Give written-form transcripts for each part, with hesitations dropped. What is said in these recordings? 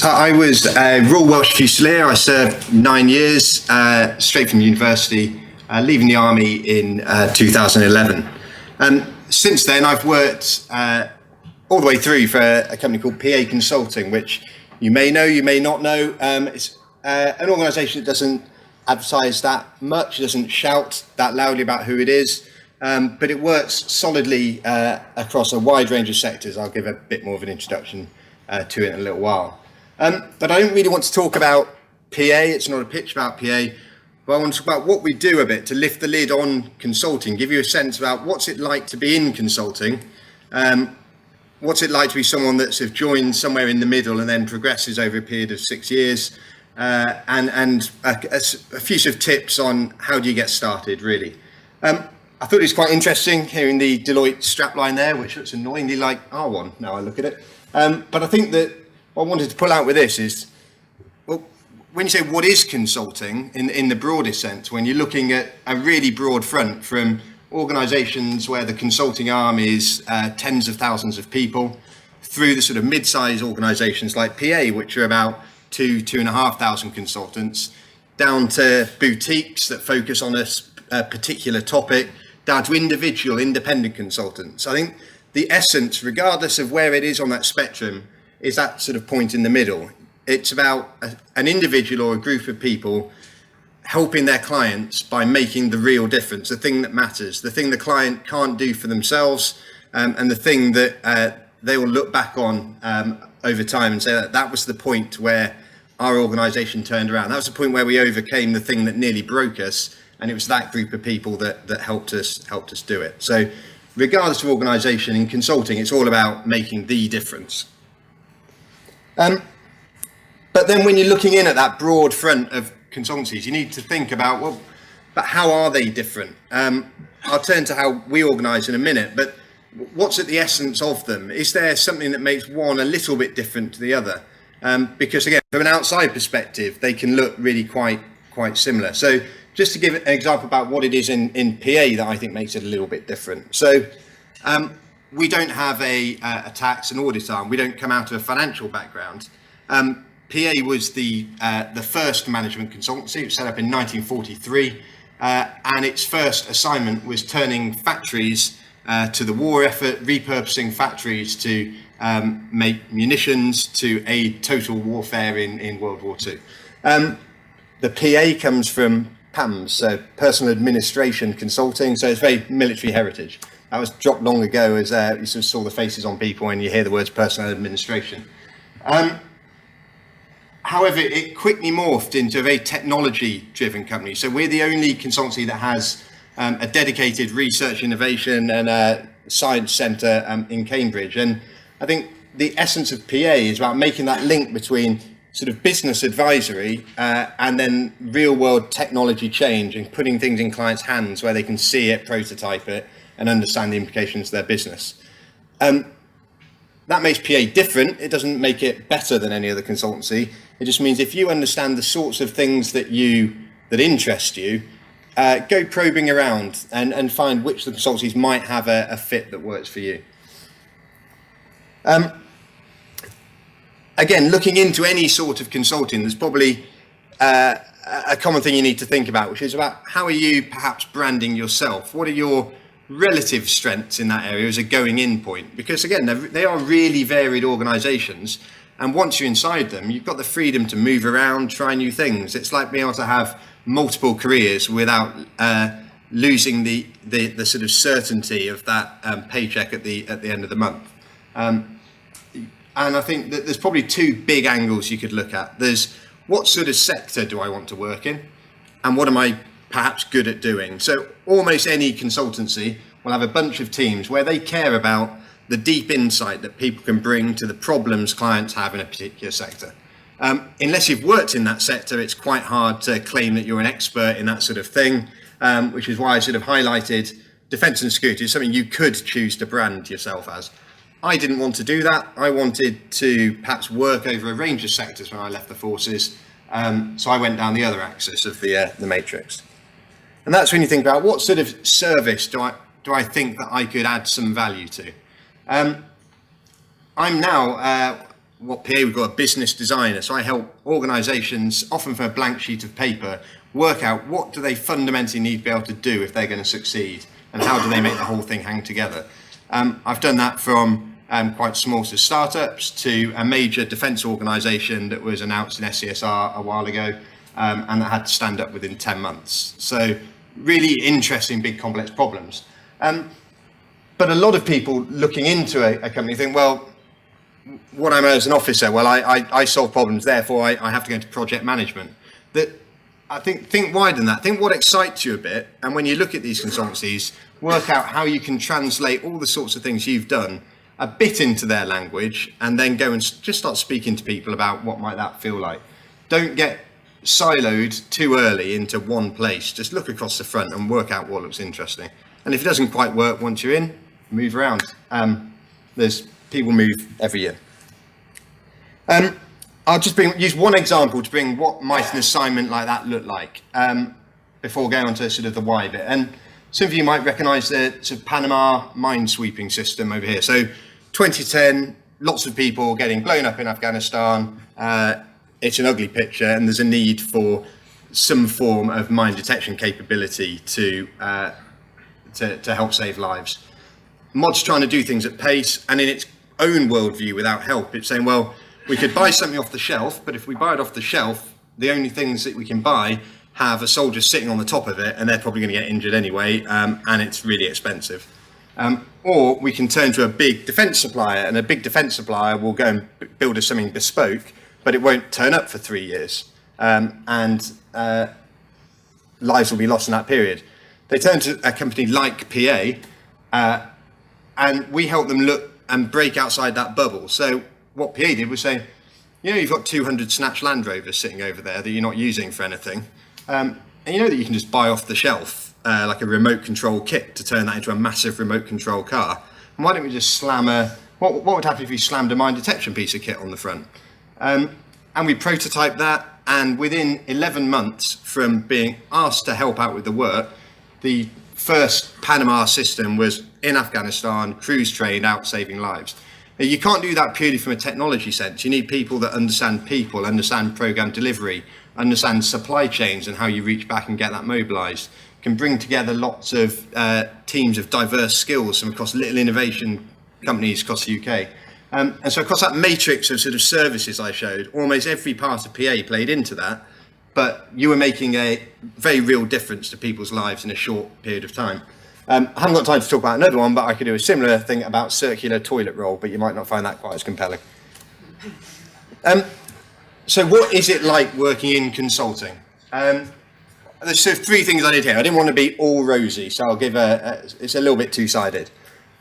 So I was a Royal Welsh Fusilier. I served 9 years straight from university, leaving the army in 2011. Since then, I've worked all the way through for a company called PA Consulting, which you may know, you may not know. It's an organisation that doesn't advertise that much, doesn't shout that loudly about who it is, but it works solidly across a wide range of sectors. I'll give a bit more of an introduction to it in a little while. But I don't really want to talk about PA. It's not a pitch about PA. But I want to talk about what we do a bit to lift the lid on consulting, give you a sense about what's it like to be in consulting, what's it like to be someone that's joined somewhere in the middle and then progresses over a period of 6 years, and a few sort of tips on how do you get started, really. I thought it was quite interesting hearing the Deloitte strapline there, which looks annoyingly like R1 now I look at it. But I think that what I wanted to pull out with this is, well, when you say what is consulting in the broadest sense, when you're looking at a really broad front from organisations where the consulting arm is tens of thousands of people, through the sort of mid-sized organisations like PA, which are about 2,500 consultants, down to boutiques that focus on a particular topic, down to individual independent consultants. I think the essence, regardless of where it is on that spectrum, is that sort of point in the middle. It's about an individual or a group of people helping their clients by making the real difference, the thing that matters, the thing the client can't do for themselves, and the thing that they will look back on over time and say that was the point where our organisation turned around. That was the point where we overcame the thing that nearly broke us, and it was that group of people that helped us do it. So regardless of organisation, in consulting, it's all about making the difference. But then when you're looking in at that broad front of consultancies, you need to think about, well, but how are they different? I'll turn to how we organise in a minute, but what's at the essence of them? Is there something that makes one a little bit different to the other? Because again, from an outside perspective, they can look really quite similar. So just to give an example about what it is in PA that I think makes it a little bit different. So we don't have a tax and audit arm. We don't come out of a financial background. PA was the first management consultancy. It was set up in 1943, and its first assignment was turning factories to the war effort, repurposing factories to make munitions to aid total warfare in World War II. The PA comes from PAMS, so Personal Administration Consulting, so it's very military heritage. That was dropped long ago as you sort of saw the faces on people when you hear the words personal administration. However, it quickly morphed into a very technology-driven company. So we're the only consultancy that has a dedicated research, innovation and a science centre in Cambridge. And I think the essence of PA is about making that link between sort of business advisory and then real-world technology change and putting things in clients' hands where they can see it, prototype it, and understand the implications of their business. That makes PA different. It doesn't make it better than any other consultancy. It just means if you understand the sorts of things that interest you, go probing around and find which of the consultancies might have a fit that works for you. Again, looking into any sort of consulting, there's probably a common thing you need to think about, which is about how are you perhaps branding yourself? What are your relative strengths in that area as a going in point? Because again, they are really varied organisations, and once you're inside them, you've got the freedom to move around, try new things. It's like being able to have multiple careers without losing the sort of certainty of that paycheck at the end of the month. And I think that there's probably two big angles you could look at. There's what sort of sector do I want to work in, and what am I perhaps good at doing? So almost any consultancy will have a bunch of teams where they care about the deep insight that people can bring to the problems clients have in a particular sector. Unless you've worked in that sector, it's quite hard to claim that you're an expert in that sort of thing, which is why I sort of highlighted defence and security as something you could choose to brand yourself as. I didn't want to do that. I wanted to perhaps work over a range of sectors when I left the forces, so I went down the other axis of the matrix. And that's when you think about what sort of service do I think that I could add some value to. I'm now what PA, we've got a business designer. So I help organisations, often from a blank sheet of paper, work out what do they fundamentally need to be able to do if they're going to succeed, and how do they make the whole thing hang together. I've done that from quite small to startups to a major defence organisation that was announced in SCSR a while ago, and that had to stand up within 10 months. So really interesting, big, complex problems. But a lot of people looking into a company think, well, what am I as an officer? Well, I solve problems, therefore I have to go into project management. That I think wider than that. Think what excites you a bit, and when you look at these consultancies, work out how you can translate all the sorts of things you've done a bit into their language, and then go and just start speaking to people about what might that feel like. Don't get siloed too early into one place. Just look across the front and work out what looks interesting. And if it doesn't quite work once you're in, move around. There's people move every year. I'll just use one example to bring what might an assignment like that look like before going on to sort of the why bit. And some of you might recognise the sort of Panama mine-sweeping system over here. So 2010, lots of people getting blown up in Afghanistan. It's an ugly picture, and there's a need for some form of mine detection capability to help save lives. Mod's trying to do things at pace, and in its own worldview without help. It's saying, well, we could buy something off the shelf, but if we buy it off the shelf, the only things that we can buy have a soldier sitting on the top of it, and they're probably going to get injured anyway, and it's really expensive. Or we can turn to a big defence supplier, and a big defence supplier will go and build us something bespoke, but it won't turn up for 3 years, and lives will be lost in that period. They turn to a company like PA, and we help them look and break outside that bubble. So what PA did was say, you know, you've got 200 snatch Land Rovers sitting over there that you're not using for anything, and you know that you can just buy off the shelf like a remote control kit to turn that into a massive remote control car. And why don't we just slam what would happen if you slammed a mine detection piece of kit on the front? And we prototyped that, and within 11 months from being asked to help out with the work, the first Panama system was in Afghanistan, crews trained out, saving lives. Now, you can't do that purely from a technology sense. You need people that understand people, understand program delivery, understand supply chains and how you reach back and get that mobilized. Can bring together lots of teams of diverse skills from across little innovation companies across the UK. And so across that matrix of sort of services I showed, almost every part of PA played into that, but you were making a very real difference to people's lives in a short period of time. I haven't got time to talk about another one, but I could do a similar thing about circular toilet roll, but you might not find that quite as compelling. So what is it like working in consulting? There's sort of three things I did here. I didn't want to be all rosy, so I'll give it's a little bit two-sided.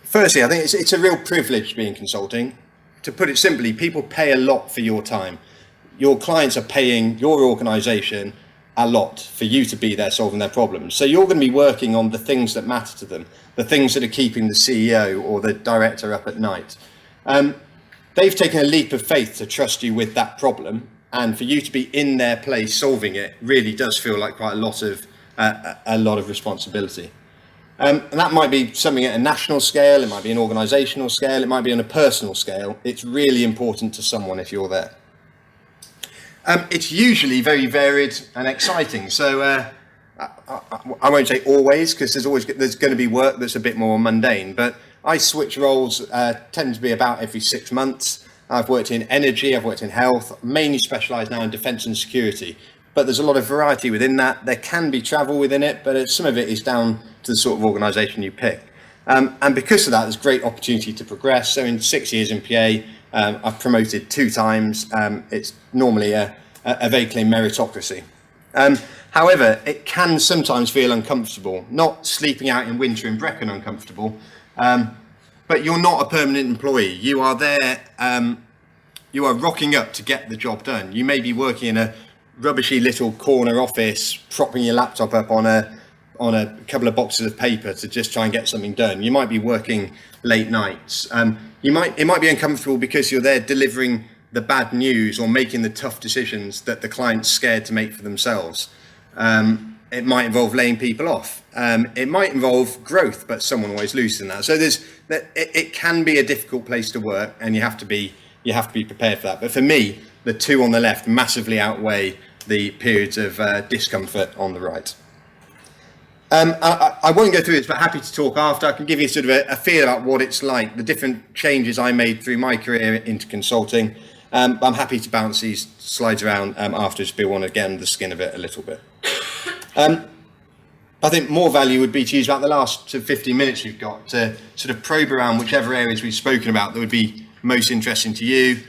Firstly, I think it's a real privilege to be in consulting. To put it simply, people pay a lot for your time. Your clients are paying your organisation a lot for you to be there solving their problems. So you're going to be working on the things that matter to them, the things that are keeping the CEO or the director up at night. They've taken a leap of faith to trust you with that problem, and for you to be in their place solving it really does feel like quite a lot of responsibility. And that might be something at a national scale, it might be an organisational scale, it might be on a personal scale. It's really important to someone if you're there. It's usually very varied and exciting. So I won't say always, because there's going to be work that's a bit more mundane. But I switch roles, tend to be about every 6 months. I've worked in energy, I've worked in health, mainly specialised now in defence and security. But there's a lot of variety within that. There can be travel within it, but some of it is down to the sort of organisation you pick. And because of that, there's great opportunity to progress. So in 6 years in PA, I've promoted 2 times. It's normally a very clear meritocracy. However, it can sometimes feel uncomfortable, not sleeping out in winter in Brecon uncomfortable, but you're not a permanent employee. You are there, you are rocking up to get the job done. You may be working in a rubbishy little corner office, propping your laptop up on a couple of boxes of paper to just try and get something done. You might be working late nights. It might be uncomfortable because you're there delivering the bad news or making the tough decisions that the client's scared to make for themselves. It might involve laying people off. It might involve growth, but someone always loses in that. So it can be a difficult place to work, and you have to be you have to be prepared for that. But for me, the two on the left massively outweigh the periods of discomfort on the right. I won't go through this, but happy to talk after. I can give you sort of a feel about what it's like, the different changes I made through my career into consulting. I'm happy to bounce these slides around afterwards if you want to get under the skin of it a little bit. I think more value would be to use about the last sort of 15 minutes you've got to sort of probe around whichever areas we've spoken about that would be most interesting to you,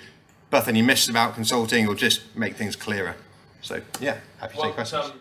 but any myths about consulting, or just make things clearer. So yeah, happy to take questions.